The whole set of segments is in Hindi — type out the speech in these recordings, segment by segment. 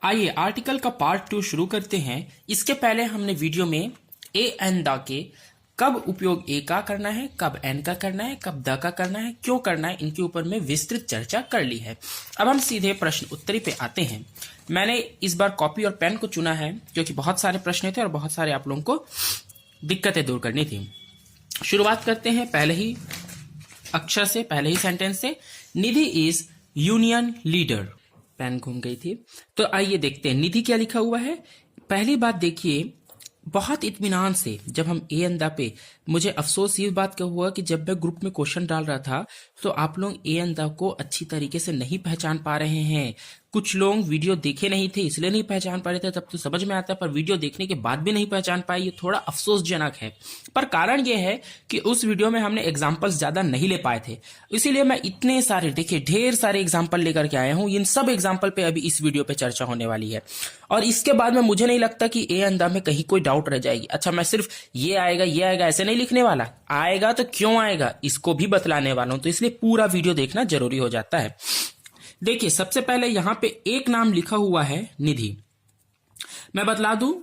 आइए आर्टिकल का पार्ट 2 शुरू करते हैं। इसके पहले हमने वीडियो में ए एन द के कब उपयोग ए का करना है, कब एन का करना है, कब द का करना है, क्यों करना है, इनके ऊपर में विस्तृत चर्चा कर ली है। अब हम सीधे प्रश्न उत्तरी पे आते हैं। मैंने इस बार कॉपी और पेन को चुना है क्योंकि बहुत सारे प्रश्न थे और बहुत सारे आप लोगों को दिक्कतें दूर करनी थी। शुरुआत करते हैं पहले ही अक्षर से, पहले ही सेंटेंस से। निधि इज यूनियन लीडर। पेन घूम गई थी, तो आइए देखते हैं निधि क्या लिखा हुआ है। पहली बात देखिए, बहुत इत्मीनान से जब हम ए एन द पे, मुझे अफसोस इस बात का हुआ कि जब मैं ग्रुप में क्वेश्चन डाल रहा था तो आप लोग ए एन द को अच्छी तरीके से नहीं पहचान पा रहे हैं। कुछ लोग वीडियो देखे नहीं थे इसलिए नहीं पहचान पा रहे थे, तब तो समझ में आता है, पर वीडियो देखने के बाद भी नहीं पहचान पाए, ये थोड़ा अफसोसजनक है। पर कारण ये है कि उस वीडियो में हमने एग्जाम्पल्स ज्यादा नहीं ले पाए थे, इसीलिए मैं इतने सारे, देखिए ढेर सारे एग्जाम्पल लेकर के आया हूं। इन सब एग्जाम्पल पे अभी इस वीडियो पे चर्चा होने वाली है और इसके बाद में मुझे नहीं लगता कि ए एन द में कहीं कोई डाउट रह जाएगी। अच्छा, मैं सिर्फ ये आएगा ऐसे नहीं लिखने वाला, आएगा तो क्यों आएगा इसको भी बतलाने वाला हूं, तो इसलिए पूरा वीडियो देखना जरूरी हो जाता है। देखिए, सबसे पहले यहां पे एक नाम लिखा हुआ है निधि। मैं बतला दूं,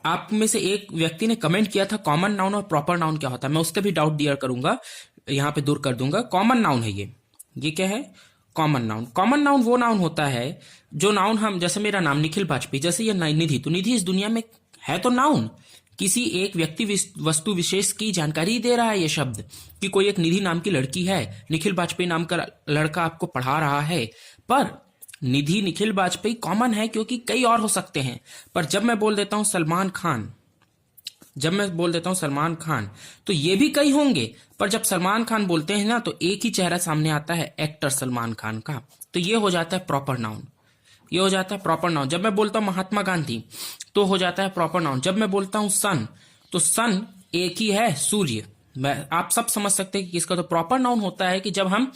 आप में से एक व्यक्ति ने कमेंट किया था कॉमन नाउन और प्रॉपर नाउन क्या होता है, मैं उसका भी डाउट क्लियर करूंगा, यहां पे दूर कर दूंगा। कॉमन नाउन है ये क्या है? Common noun. कॉमन नाउन वो नाउन होता है जो नाउन हम, जैसे मेरा नाम निखिल वाजपेयी, जैसे ये निधि, तो निधि इस दुनिया में है तो नाउन, किसी एक व्यक्ति वस्तु विशेष की जानकारी दे रहा है ये शब्द, कि कोई एक निधि नाम की लड़की है, निखिल वाजपेयी नाम का लड़का आपको पढ़ा रहा है। पर निधि निखिल वाजपेयी कॉमन है क्योंकि कई और हो सकते हैं। पर जब मैं बोल देता हूं सलमान खान, तो ये भी कई होंगे, पर जब सलमान खान बोलते हैं ना तो एक ही चेहरा सामने आता है, एक्टर सलमान खान का, तो ये हो जाता है प्रॉपर नाउन। ये हो जाता है प्रॉपर नाउन। जब मैं बोलता हूं महात्मा गांधी तो हो जाता है प्रॉपर नाउन। जब मैं बोलता हूं सन, तो सन एक ही है, सूर्य। आप सब समझ सकते हैं कि इसका तो प्रॉपर नाउन होता है कि जब हम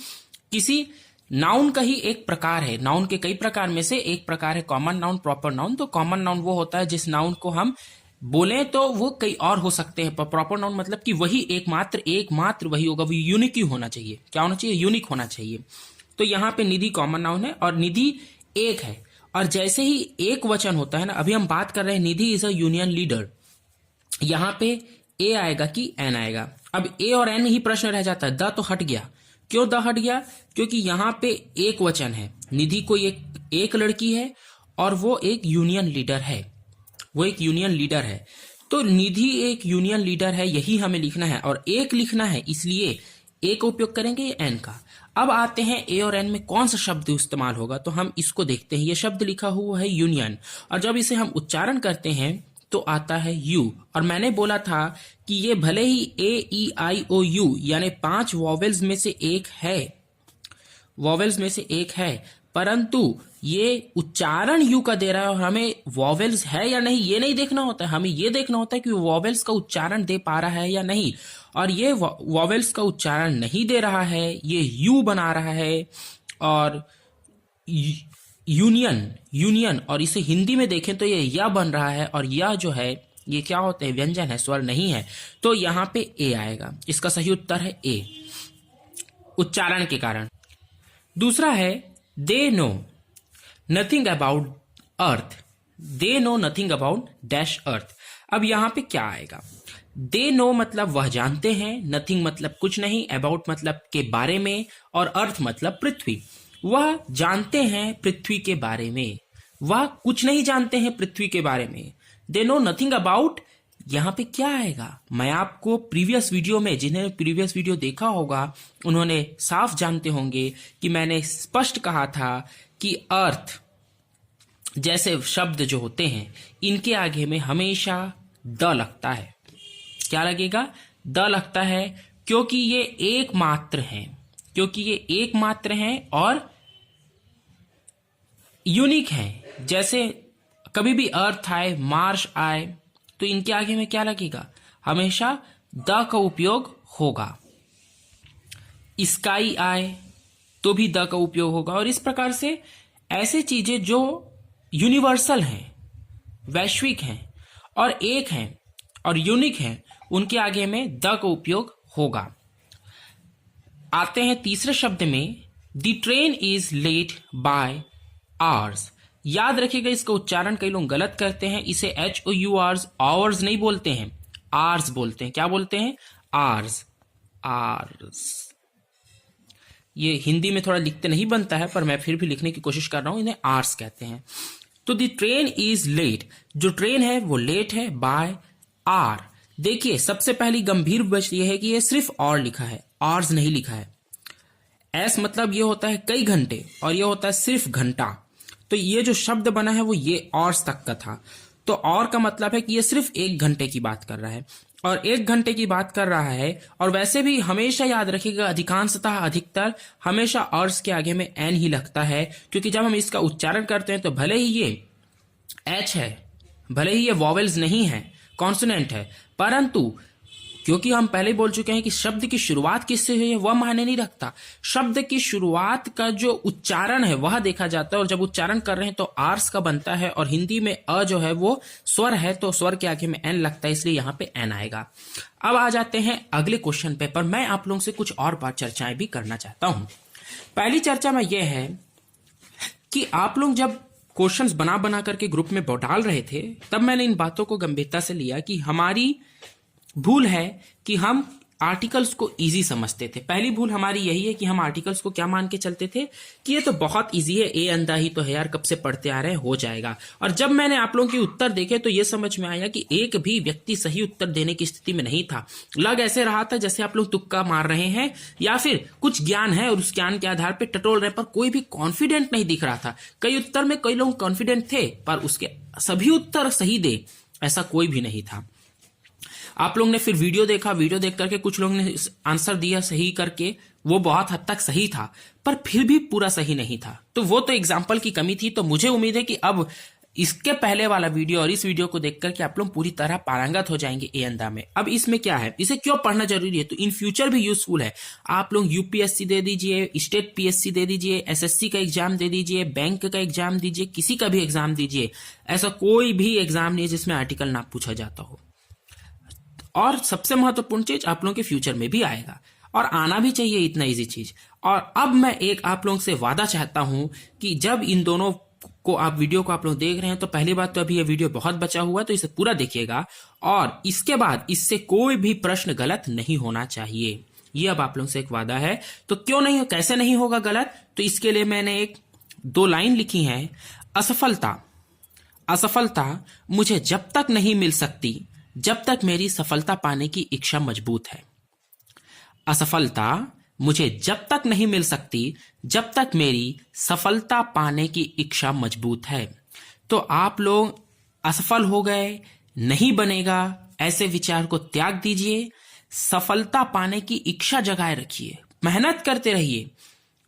किसी नाउन का ही एक प्रकार है, नाउन के कई प्रकार में से एक प्रकार है कॉमन नाउन, प्रॉपर नाउन। तो कॉमन नाउन वो होता है जिस नाउन को हम बोले तो वो कई और हो सकते हैं, पर प्रॉपर नाउन मतलब कि वही एकमात्र वही होगा, वो यूनिक ही होना चाहिए। क्या होना चाहिए? यूनिक होना चाहिए। तो यहां पे निधि कॉमन नाउन है और निधि एक है, और जैसे ही एक वचन होता है ना, अभी हम बात कर रहे हैं निधि इज अ यूनियन लीडर, यहां पे ए आएगा कि एन आएगा? अब ए और एन ही प्रश्न रह जाता है, द तो हट गया। क्यों द हट गया? क्योंकि यहां पे एक वचन है, निधि कोई एक लड़की है और वो एक यूनियन लीडर है, तो निधि एक यूनियन लीडर है, यही हमें लिखना है और एक लिखना है, इसलिए ए का उपयोग करेंगे एन का। अब आते हैं ए और एन में कौन सा शब्द इस्तेमाल होगा, तो हम इसको देखते हैं। ये शब्द लिखा हुआ है यूनियन, और जब इसे हम उच्चारण करते हैं तो आता है यू। और मैंने बोला था कि ये भले ही ए ई आई ओ यू यानी 5 वॉवेल्स में से एक है, परंतु ये उच्चारण यू का दे रहा है और हमें वॉवेल्स है या नहीं ये नहीं देखना होता है, हमें ये देखना होता है कि वॉवेल्स का उच्चारण दे पा रहा है या नहीं। और ये वॉवेल्स का उच्चारण नहीं दे रहा है, ये यू बना रहा है, और यूनियन, और इसे हिंदी में देखें तो ये या बन रहा है, और या जो है ये क्या होते हैं? व्यंजन है, स्वर नहीं है, तो यहां पे ए आएगा। इसका सही उत्तर है ए, उच्चारण के कारण। दूसरा है they know nothing about earth. They know nothing about dash earth. अब यहां पे क्या आएगा? दे नो मतलब वह जानते हैं, नथिंग मतलब कुछ नहीं, अबाउट मतलब के बारे में, और अर्थ मतलब पृथ्वी। वह जानते हैं पृथ्वी के बारे में, वह कुछ नहीं जानते हैं पृथ्वी के बारे में। दे नो नथिंग अबाउट, यहां पे क्या आएगा? मैं आपको प्रीवियस वीडियो में, जिन्हें प्रीवियस वीडियो देखा होगा उन्होंने साफ जानते होंगे कि मैंने स्पष्ट कहा था कि अर्थ जैसे शब्द जो होते हैं इनके आगे में हमेशा द लगता है। क्या लगेगा? द लगता है, क्योंकि ये एकमात्र हैं और यूनिक हैं। जैसे कभी भी अर्थ आए, मार्स आए, तो इनके आगे में क्या लगेगा? हमेशा द का उपयोग होगा। स्काई आए तो भी द का उपयोग होगा, और इस प्रकार से ऐसे चीजें जो यूनिवर्सल हैं, वैश्विक हैं और एक हैं और यूनिक हैं, उनके आगे में द का उपयोग होगा। आते हैं तीसरे शब्द में, the train is late by hours. याद रखिएगा इसका उच्चारण कई लोग गलत करते हैं, इसे HOURS आवर्स नहीं बोलते हैं, आर्स बोलते हैं। क्या बोलते हैं? Hours, hours. ये हिंदी में थोड़ा लिखते नहीं बनता है, पर मैं फिर भी लिखने की कोशिश कर रहा हूं, इन्हें आर्स कहते हैं। तो द ट्रेन इज लेट, जो ट्रेन है वो लेट है बाय आर। देखिए सबसे पहली गंभीर बात यह है कि ये सिर्फ और लिखा है, आर्स नहीं लिखा है। एस मतलब ये होता है कई घंटे और ये होता है सिर्फ घंटा। तो ये जो शब्द बना है वो ये ऑर्स तक का था। तो और का मतलब है कि ये सिर्फ 1 घंटे की बात कर रहा है और 1 घंटे की बात कर रहा है। और वैसे भी हमेशा याद रखिएगा, अधिकांशतः अधिकतर हमेशा ऑर्स के आगे में एन ही लगता है, क्योंकि जब हम इसका उच्चारण करते हैं तो भले ही ये एच है, भले ही ये वॉवेल्स नहीं है, कॉन्सोनेंट है, परंतु क्योंकि हम पहले बोल चुके हैं कि शब्द की शुरुआत किससे हुई है वह मायने नहीं रखता। शब्द की शुरुआत का जो उच्चारण है वह देखा जाता है, और जब उच्चारण कर रहे हैं तो आर्स का बनता है, और हिंदी में अ जो है वो स्वर है, तो स्वर के आगे में एन लगता है, इसलिए यहां पे एन आएगा। अब आ जाते हैं अगले क्वेश्चन पे, पर मैं आप लोगों से कुछ और बात चर्चाएं भी करना चाहता हूं। पहली चर्चा में यह है कि आप लोग जब क्वेश्चंस बना बना करके ग्रुप में डाल रहे थे, तब मैंने इन बातों को गंभीरता से लिया कि हमारी भूल है कि हम आर्टिकल्स को इजी समझते थे। पहली भूल हमारी यही है कि हम आर्टिकल्स को क्या मान के चलते थे कि ये तो बहुत इजी है, ए अंधा ही तो है यार, कब से पढ़ते आ रहे हैं, हो जाएगा। और जब मैंने आप लोगों के उत्तर देखे तो ये समझ में आया कि एक भी व्यक्ति सही उत्तर देने की स्थिति में नहीं था। लग ऐसे रहा था जैसे आप लोग तुक्का मार रहे हैं या फिर कुछ ज्ञान है और उस ज्ञान के आधार पर टटोल रहे, पर कोई भी कॉन्फिडेंट नहीं दिख रहा था। कई उत्तर में कई लोग कॉन्फिडेंट थे, पर उसके सभी उत्तर सही दे ऐसा कोई भी नहीं था। आप लोग ने फिर वीडियो देखा, वीडियो देख करके कुछ लोग ने आंसर दिया सही करके, वो बहुत हद तक सही था, पर फिर भी पूरा सही नहीं था। तो वो तो एग्जाम्पल की कमी थी। तो मुझे उम्मीद है कि अब इसके पहले वाला वीडियो और इस वीडियो को देख करके आप लोग पूरी तरह पारंगत हो जाएंगे ए अंधा में। अब इसमें क्या है, इसे क्यों पढ़ना जरूरी है, तो इन फ्यूचर भी यूजफुल है। आप लोग यूपीएससी दे दीजिए, स्टेट पीएससी दे दीजिए, एसएससी का एग्जाम दे दीजिए, बैंक का एग्जाम दीजिए, किसी का भी एग्जाम दीजिए, ऐसा कोई भी एग्जाम नहीं है जिसमें आर्टिकल ना पूछा जाता हो। और सबसे महत्वपूर्ण चीज आप लोगों के फ्यूचर में भी आएगा, और आना भी चाहिए इतना इजी चीज। और अब मैं एक आप लोगों से वादा चाहता हूं कि जब इन दोनों को आप वीडियो को आप लोग देख रहे हैं, तो पहली बात तो अभी ये वीडियो बहुत बचा हुआ है, तो इसे पूरा देखिएगा, और इसके बाद इससे कोई भी प्रश्न गलत नहीं होना चाहिए। ये अब आप लोगों से एक वादा है। तो क्यों नहीं, कैसे नहीं होगा गलत, तो इसके लिए मैंने 2 लाइन लिखी हैं। असफलता, असफलता मुझे जब तक नहीं मिल सकती जब तक मेरी सफलता पाने की इच्छा मजबूत है। असफलता मुझे जब तक नहीं मिल सकती जब तक मेरी सफलता पाने की इच्छा मजबूत है। तो आप लोग असफल हो गए, नहीं बनेगा, ऐसे विचार को त्याग दीजिए। सफलता पाने की इच्छा जगाए रखिए, मेहनत करते रहिए,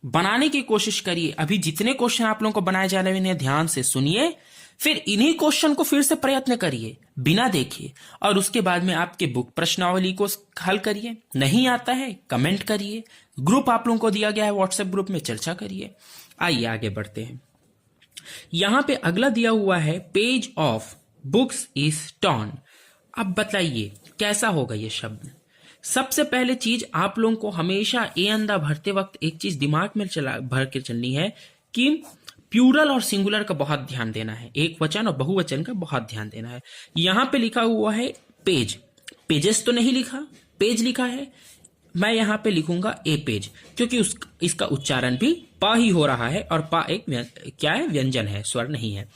बनाने की कोशिश करिए। अभी जितने क्वेश्चन आप लोगों को बनाए जा रहे हैं इन्हें ध्यान से सुनिए, फिर इन्हीं क्वेश्चन को फिर से प्रयत्न करिए बिना देखे, और उसके बाद में आपके बुक प्रश्नावली को हल करिए। नहीं आता है कमेंट करिए, ग्रुप आप लोगों को दिया गया है व्हाट्सएप ग्रुप में चर्चा करिए। आइए आगे बढ़ते हैं। यहां पे अगला दिया हुआ है page of books is torn. अब बताइए कैसा होगा ये शब्द। सबसे पहले चीज आप लोगों को हमेशा ए अंधा भरते वक्त एक चीज दिमाग में भर के चलनी है कि प्लूरल और सिंगुलर का बहुत ध्यान देना है, एक वचन और बहुवचन का बहुत ध्यान देना है। यहां पे लिखा हुआ है पेज, पेजेस तो नहीं लिखा, पेज लिखा है। मैं यहां पे लिखूंगा ए पेज, क्योंकि इसका उच्चारण भी पा ही हो रहा है, और पा एक क्या है, व्यंजन है, स्वर नहीं है।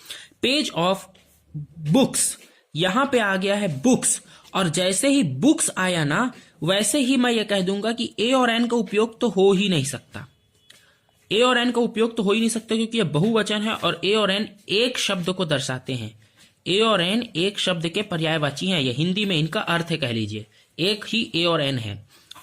पेज ऑफ बुक्स, यहां पे आ गया है बुक्स, और जैसे ही बुक्स आया ना, वैसे ही मैं ये कह दूंगा कि ए और एन का उपयोग तो हो ही नहीं सकता। ए और एन का उपयोग तो हो ही नहीं सकता, क्योंकि यह बहुवचन है और ए और एन एक शब्द को दर्शाते हैं। ए और एन एक शब्द के पर्यायवाची हैं, यह हिंदी में इनका अर्थ है, कह लीजिए एक ही ए और एन है।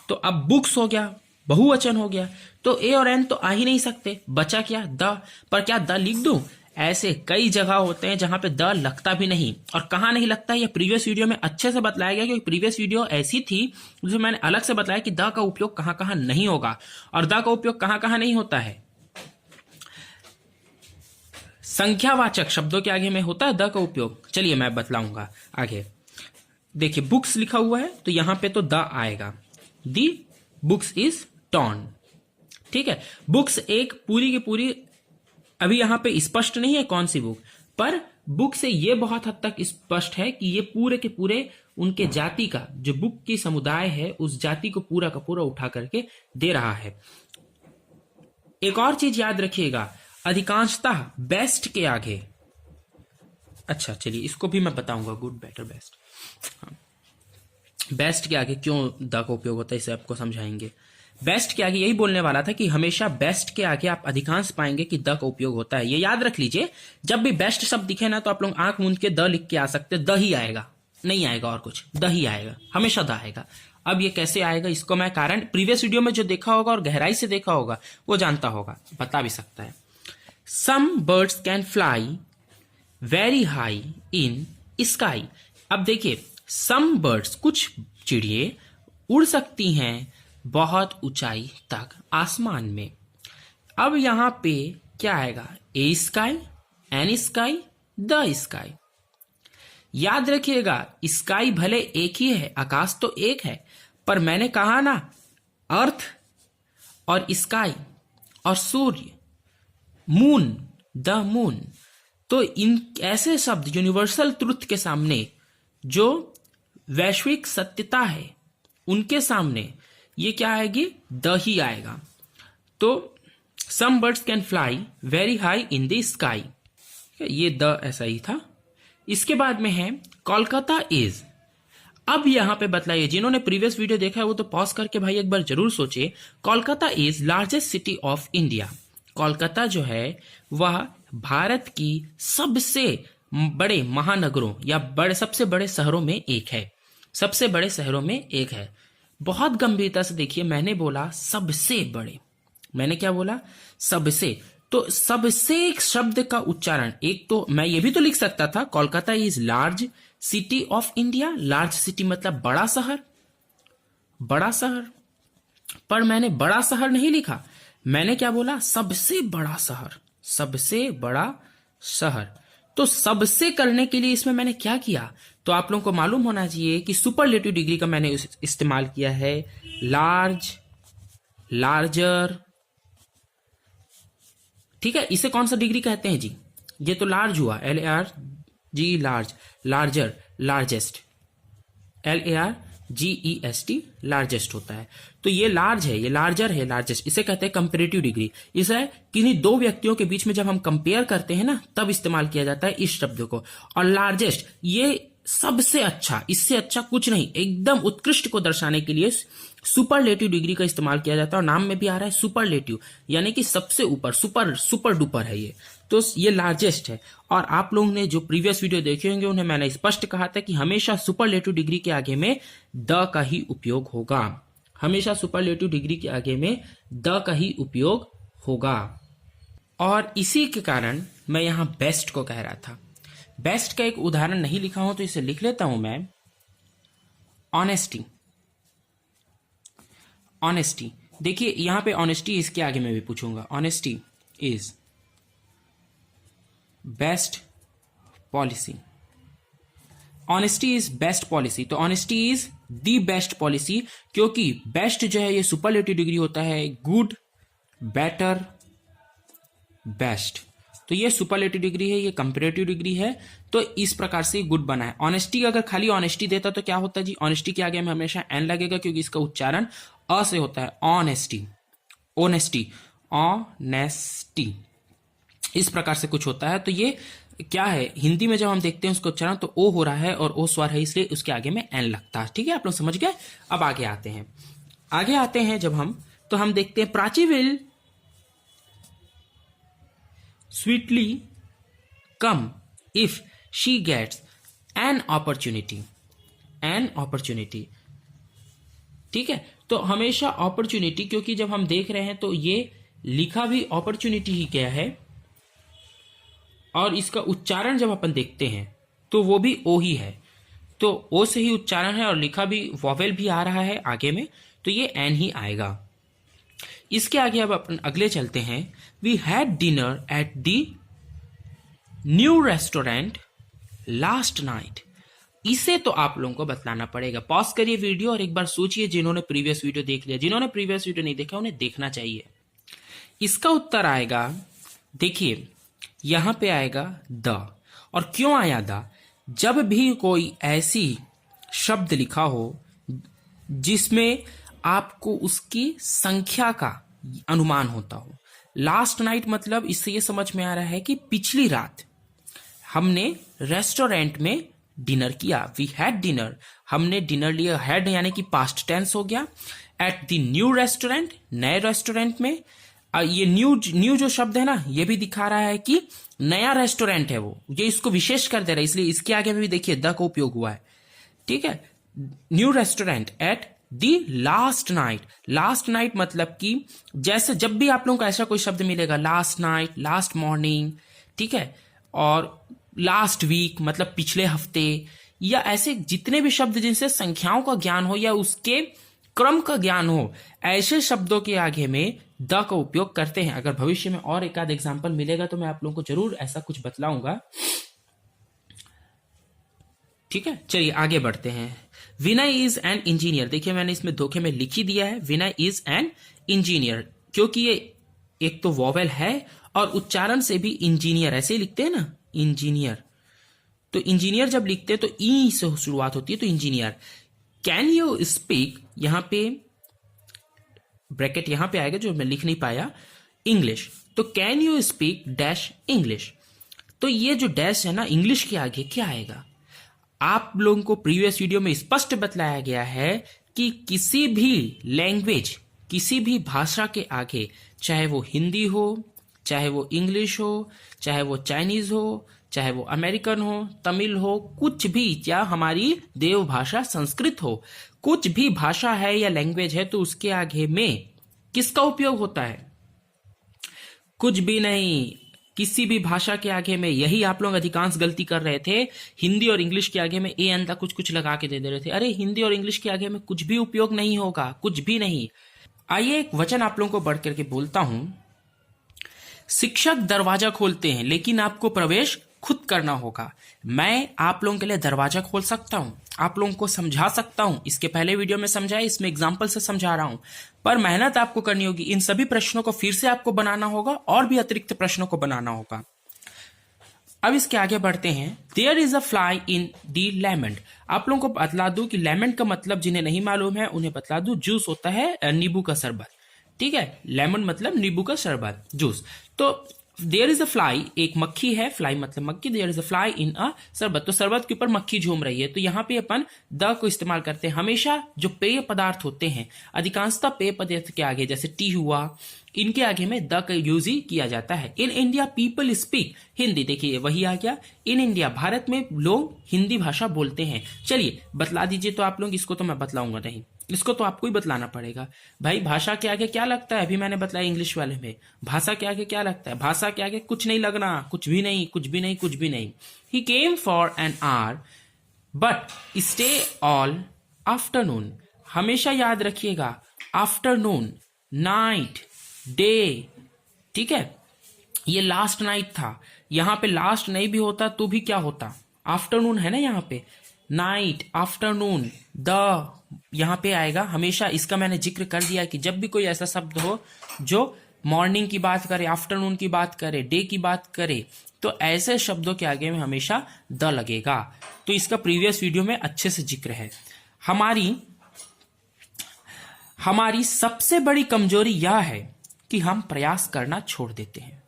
तो अब बुक्स हो गया, बहुवचन हो गया, तो ए और एन तो आ ही नहीं सकते, बचा क्या, द। पर क्या द लिख दूं? ऐसे कई जगह होते हैं जहां पे द लगता भी नहीं। और कहां नहीं लगता, यह प्रीवियस वीडियो में अच्छे से बताया गया, क्योंकि प्रीवियस वीडियो ऐसी थी जिसमें मैंने अलग से बताया कि द का उपयोग कहां कहां नहीं होगा, और द का उपयोग कहां कहां नहीं होता है। संख्यावाचक शब्दों के आगे में होता है द का उपयोग। चलिए मैं बतलाऊंगा आगे। देखिए बुक्स लिखा हुआ है, तो यहां पे तो द आएगा, दी बुक्स इज टॉर्न। ठीक है, बुक्स एक पूरी की पूरी अभी यहां पे स्पष्ट नहीं है कौन सी बुक, पर बुक से ये बहुत हद तक स्पष्ट है कि ये पूरे के पूरे उनके जाति का, जो बुक की समुदाय है उस जाति को पूरा का पूरा उठा करके दे रहा है। एक और चीज याद रखिएगा, अधिकांशतः बेस्ट के आगे, अच्छा चलिए इसको भी मैं बताऊंगा, गुड बेटर बेस्ट, बेस्ट के आगे क्यों द का उपयोग होता है इसे आपको समझाएंगे। बेस्ट के आगे यही बोलने वाला था कि हमेशा बेस्ट के आगे आप अधिकांश पाएंगे कि द का उपयोग होता है। ये याद रख लीजिए, जब भी बेस्ट शब्द दिखे ना तो आप लोग आंख मूंद के द लिख के आ सकते, द ही आएगा, नहीं आएगा और कुछ, द ही आएगा, हमेशा द आएगा। अब ये कैसे आएगा इसको मैं कारण प्रीवियस वीडियो में जो देखा होगा और गहराई से देखा होगा वो जानता होगा, बता भी सकता है। Some birds can fly very high in sky. अब देखिए, सम बर्ड्स, कुछ चिड़िए उड़ सकती हैं बहुत ऊंचाई तक आसमान में। अब यहां पे क्या आएगा, a sky, an sky, the sky. याद रखिएगा, स्काई भले एक ही है, आकाश तो एक है, पर मैंने कहा ना अर्थ और स्काई और सूर्य, मून, द मून, तो इन ऐसे शब्द यूनिवर्सल ट्रुथ के सामने, जो वैश्विक सत्यता है उनके सामने ये क्या आएगी, द ही आएगा। तो some birds can fly very high in the sky, ये द ऐसा ही था। इसके बाद में है कोलकाता इज। अब यहां पे बतलाइए, जिन्होंने प्रीवियस वीडियो देखा है वो तो पॉज करके भाई एक बार जरूर सोचिए। Kolkata is largest city of India. Kolkata जो है वह भारत की सबसे बड़े महानगरों या सबसे बड़े शहरों में एक है, सबसे बड़े शहरों में एक है। बहुत गंभीरता से देखिए, मैंने बोला सबसे बड़े, मैंने क्या बोला, सबसे। तो सबसे शब्द का उच्चारण, एक तो मैं ये भी तो लिख सकता था Kolkata is large city of India, large city मतलब बड़ा शहर, बड़ा शहर, पर मैंने बड़ा शहर नहीं लिखा, मैंने क्या बोला, सबसे बड़ा शहर, सबसे बड़ा शहर। तो सबसे करने के लिए इसमें मैंने क्या किया, तो आप लोगों को मालूम होना चाहिए कि सुपरलेटिव डिग्री का मैंने इस्तेमाल किया है, लार्ज, लार्जर, ठीक है। इसे कौन सा डिग्री कहते हैं जी, ये तो लार्ज हुआ, LARG large, larger, largest, LARGEST largest होता है। तो ये लार्ज है, ये लार्जर है, लार्जेस्ट, इसे कहते हैं कंपेरेटिव डिग्री। इसे किन्हीं दो व्यक्तियों के बीच में जब हम कंपेयर करते हैं ना तब इस्तेमाल किया जाता है इस शब्द को। और लार्जेस्ट ये सबसे अच्छा, इससे अच्छा कुछ नहीं, एकदम उत्कृष्ट को दर्शाने के लिए सुपरलेटिव डिग्री का इस्तेमाल किया जाता है। और नाम में भी आ रहा है सुपरलेटिव, यानी कि सबसे ऊपर, सुपर डुपर है ये, तो ये लार्जेस्ट है। और आप लोगों ने जो प्रीवियस वीडियो देखे होंगे उन्हें मैंने स्पष्ट कहा था कि हमेशा सुपरलेटिव डिग्री के आगे में द का ही उपयोग होगा, हमेशा सुपरलेटिव डिग्री के आगे में द का ही उपयोग होगा। और इसी के कारण मैं यहां बेस्ट को कह रहा था। बेस्ट का एक उदाहरण नहीं लिखा हूं तो इसे लिख लेता हूं मैं, ऑनेस्टी। ऑनेस्टी, देखिए यहां पे ऑनेस्टी इसके आगे मैं भी पूछूंगा, honesty is best policy, honesty is best policy. तो honesty is the best policy, क्योंकि बेस्ट जो है ये सुपरलेटिव डिग्री होता है, गुड, बेटर, बेस्ट। तो ये सुपरलेटिव डिग्री है, ये कंपैरेटिव डिग्री है, तो इस प्रकार से गुड बना है। ऑनेस्टी अगर खाली ऑनेस्टी देता तो क्या होता है जी, ऑनेस्टी के आगे में हमेशा एन लगेगा क्योंकि इसका उच्चारण अ से होता है, ऑनेस्टी, ऑनेस्टी, ऑनेस्टी, इस प्रकार से कुछ होता है। तो ये क्या है, हिंदी में जब हम देखते हैं उसका उच्चारण तो ओ हो रहा है और ओ स्वर है, इसलिए उसके आगे में एन लगता है। ठीक है, आप लोग समझ गए। अब आगे आते हैं, आगे आते हैं जब हम, तो हम देखते हैं Prachi will sweetly come if she gets an opportunity, an opportunity. ठीक है, तो हमेशा अपॉर्चुनिटी, क्योंकि जब हम देख रहे हैं तो ये लिखा भी अपॉर्चुनिटी ही क्या है, और इसका उच्चारण जब अपन देखते हैं तो वो भी ओ ही है, तो ओ से ही उच्चारण है और लिखा भी वॉवेल भी आ रहा है आगे में, तो ये एन ही आएगा। इसके आगे अब अपन अगले चलते हैं, we had dinner at the new restaurant last night. इसे तो आप लोगों को बतलाना पड़ेगा, पॉज करिए वीडियो और एक बार सोचिए, जिन्होंने प्रीवियस वीडियो देख लिया, जिन्होंने प्रीवियस वीडियो नहीं देखा उन्हें देखना चाहिए। इसका उत्तर आएगा देखिए यहां पे आएगा द, और क्यों आया द? जब भी कोई ऐसी शब्द लिखा हो जिसमें आपको उसकी संख्या का अनुमान होता हो। लास्ट नाइट मतलब इससे ये समझ में आ रहा है कि पिछली रात हमने रेस्टोरेंट में डिनर किया, वी हैड डिनर, हमने डिनर लिया, हैड यानी कि पास्ट टेंस हो गया। एट द न्यू रेस्टोरेंट, नए रेस्टोरेंट में। ये न्यू जो शब्द है ना, ये भी दिखा रहा है कि नया रेस्टोरेंट है वो, ये इसको विशेष कर दे रहा है, इसलिए इसके आगे में भी देखिए द का उपयोग हुआ है। ठीक है, new restaurant at the last night. Last night मतलब कि जैसे जब भी आप लोगों को ऐसा कोई शब्द मिलेगा, लास्ट नाइट, लास्ट मॉर्निंग, ठीक है, और लास्ट वीक मतलब पिछले हफ्ते, या ऐसे जितने भी शब्द जिनसे संख्याओं का ज्ञान हो या उसके क्रम का ज्ञान हो, ऐसे शब्दों के आगे में द का उपयोग करते हैं। अगर भविष्य में और एक आध एग्जाम्पल मिलेगा तो मैं आप लोगों को जरूर ऐसा कुछ बतलाऊंगा। ठीक है, चलिए आगे बढ़ते हैं। विनय इज एन इंजीनियर। देखिए मैंने इसमें धोखे में लिख ही दिया है विनय इज एन इंजीनियर, क्योंकि ये एक तो वॉवेल है और उच्चारण से भी इंजीनियर ऐसे ही लिखते हैं ना, इंजीनियर। तो इंजीनियर जब लिखते हैं तो ई से शुरुआत होती है, तो इंजीनियर। कैन यू स्पीक, यहां पे ब्रैकेट यहां पे आएगा जो मैं लिख नहीं पाया, इंग्लिश। तो can you speak dash English. तो ये जो डैश है ना, इंग्लिश के आगे क्या आएगा? आप लोगों को प्रीवियस वीडियो में स्पष्ट बतलाया गया है कि किसी भी लैंग्वेज, किसी भी भाषा के आगे, चाहे वो हिंदी हो, चाहे वो इंग्लिश हो, चाहे वो चाइनीज हो, चाहे वो अमेरिकन हो, तमिल हो, कुछ भी, या हमारी देव भाषा संस्कृत हो, कुछ भी भाषा है या लैंग्वेज है, तो उसके आगे में किसका उपयोग होता है? कुछ भी नहीं, किसी भी भाषा के आगे में। यही आप लोग अधिकांश गलती कर रहे थे, हिंदी और इंग्लिश के आगे में ए एन कुछ कुछ लगा के दे रहे थे। अरे हिंदी और इंग्लिश के आगे में कुछ भी उपयोग नहीं होगा, कुछ भी नहीं। आइए एक वचन आप लोगों को बढ़ करके बोलता हूं। शिक्षक दरवाजा खोलते हैं लेकिन आपको प्रवेश खुद करना होगा। मैं आप लोगों के लिए दरवाजा खोल सकता हूं, आप लोगों को समझा सकता हूं, इसके पहले वीडियो में समझाया, इसमें एग्जाम्पल से समझा रहा हूं, पर मेहनत आपको करनी होगी। इन सभी प्रश्नों को फिर से आपको बनाना होगा और भी अतिरिक्त प्रश्नों को बनाना होगा। अब इसके आगे बढ़ते हैं। There is a fly in the lemon. आप लोगों को बतला दूं कि लेमन का मतलब जिन्हें नहीं मालूम है उन्हें बतला दूं, जूस होता है नींबू का शरबत। ठीक है, लेमन मतलब नींबू का शरबत, जूस। तो देयर इज अ फ्लाई, एक मक्खी है, फ्लाई मतलब मक्खी, there is a fly in a sharbat, तो शरबत के ऊपर मक्खी झूम रही है। तो यहाँ पे अपन द को इस्तेमाल करते हैं। हमेशा जो पेय पदार्थ होते हैं, अधिकांशतः पेय पदार्थ के आगे, जैसे टी हुआ, इनके आगे में द का यूज ही किया जाता है। In India people speak Hindi, देखिए वही आ गया, इन इंडिया, भारत में लोग हिंदी भाषा बोलते हैं। चलिए बतला दीजिए तो आप लोग, इसको तो मैं बतलाऊंगा नहीं, इसको तो आपको ही बतलाना पड़ेगा। भाई भाषा के आगे क्या लगता है? अभी मैंने बताया इंग्लिश वाले में, भाषा के आगे क्या लगता है? भाषा के आगे कुछ नहीं लगना, कुछ भी नहीं, कुछ भी नहीं, कुछ भी नहीं। He came for an hour but stay all afternoon. हमेशा याद रखिएगा, आफ्टरनून, नाइट, डे। ठीक है, ये लास्ट नाइट था, यहां पे लास्ट नहीं भी होता तो भी क्या होता? आफ्टरनून है ना, यहाँ पे नाइट, आफ्टरनून, द यहां पे आएगा हमेशा। इसका मैंने जिक्र कर दिया कि जब भी कोई ऐसा शब्द हो जो मॉर्निंग की बात करे, आफ्टरनून की बात करे, डे की बात करे, तो ऐसे शब्दों के आगे में हमेशा द लगेगा। तो इसका प्रीवियस वीडियो में अच्छे से जिक्र है। हमारी सबसे बड़ी कमजोरी यह है कि हम प्रयास करना छोड़ देते हैं।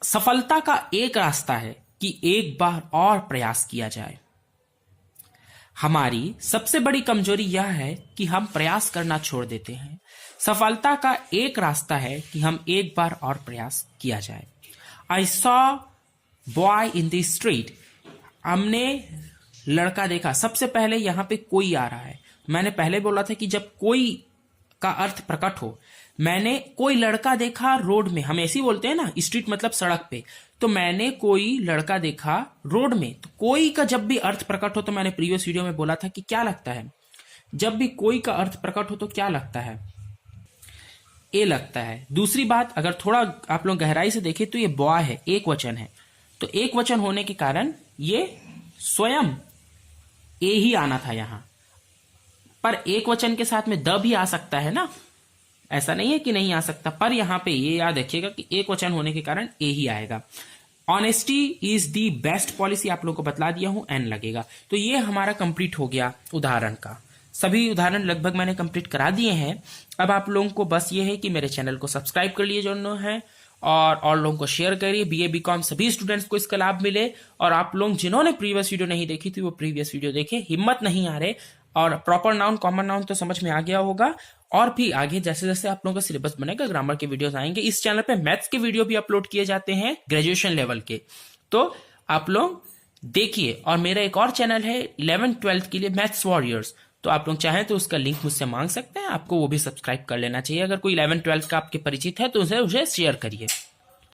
सफलता का एक रास्ता है कि एक बार और प्रयास किया जाए। हमारी सबसे बड़ी कमजोरी यह है कि हम प्रयास करना छोड़ देते हैं। सफलता का एक रास्ता है कि हम एक बार और प्रयास किया जाए। I saw boy in the street. हमने लड़का देखा। सबसे पहले यहां पे कोई आ रहा है। मैंने पहले बोला था कि जब कोई का अर्थ प्रकट हो, मैंने कोई लड़का देखा रोड में, हम ऐसे ही बोलते हैं ना, स्ट्रीट मतलब सड़क पे, तो मैंने कोई लड़का देखा रोड में। तो कोई का जब भी अर्थ प्रकट हो, तो मैंने प्रीवियस वीडियो में बोला था कि क्या लगता है, जब भी कोई का अर्थ प्रकट हो तो क्या लगता है? ए लगता है। दूसरी बात, अगर थोड़ा आप लोग गहराई से देखें तो ये बॉय है, एक वचन है, तो एक वचन होने के कारण ये स्वयं ए ही आना था यहां पर। एक वचन के साथ में द भी आ सकता है ना, ऐसा नहीं है कि नहीं आ सकता, पर यहाँ पे ये याद रखिएगा कि एक वचन होने के कारण ए ही आएगा। Honesty is the best policy, आप लोगों को बतला दिया हूं, एन लगेगा। तो ये हमारा कंप्लीट हो गया उदाहरण का। सभी उदाहरण लगभग मैंने कंप्लीट करा दिए हैं। अब आप लोगों को बस ये है कि मेरे चैनल को सब्सक्राइब कर लिए जो है, और लोगों को शेयर करिए। बीए बीकॉम सभी स्टूडेंट्स को इसका लाभ मिले। और आप लोग जिन्होंने प्रीवियस वीडियो नहीं देखी थी वो प्रीवियस वीडियो देखें, हिम्मत नहीं आ रहे। और प्रॉपर नाउन कॉमन नाउन तो समझ में आ गया होगा। और भी आगे जैसे जैसे आप लोगों का सिलेबस बनेगा, ग्रामर के वीडियोस आएंगे। इस चैनल पे मैथ्स के वीडियो भी अपलोड किए जाते हैं ग्रेजुएशन लेवल के, तो आप लोग देखिए। और मेरा एक और चैनल है 11th-12th के लिए, मैथ्स वॉरियर्स, तो आप लोग चाहें तो उसका लिंक मुझसे मांग सकते हैं। आपको वो भी सब्सक्राइब कर लेना चाहिए। अगर कोई 11th-12th का आपके परिचित है तो उसे शेयर करिए।